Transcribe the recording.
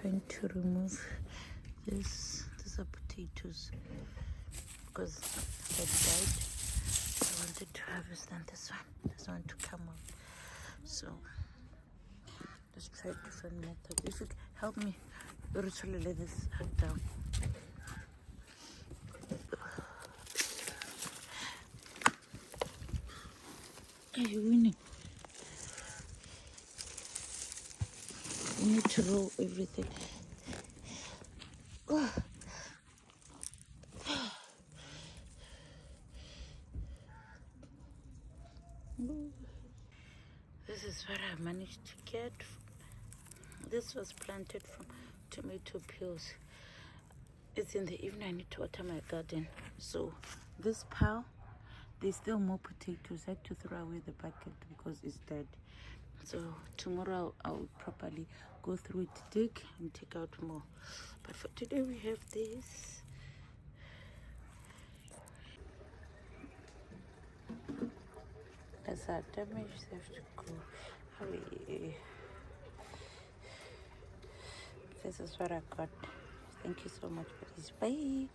trying to remove this. These are potatoes because they died. I wanted to harvest them. This one to come out. So let's try a different method. If you help me, literally lay this down. Are you winning? You need to roll everything. This is what I managed to get. This was planted from tomato peels. It's in the evening. I need to water my garden. So this pile, there's still more potatoes. I had to throw away the bucket because it's dead. So tomorrow I'll properly go through it, dig and take out more. But for today we have this. As our damage have to go. Hurry. This is what I got. Thank you so much, please. Bye.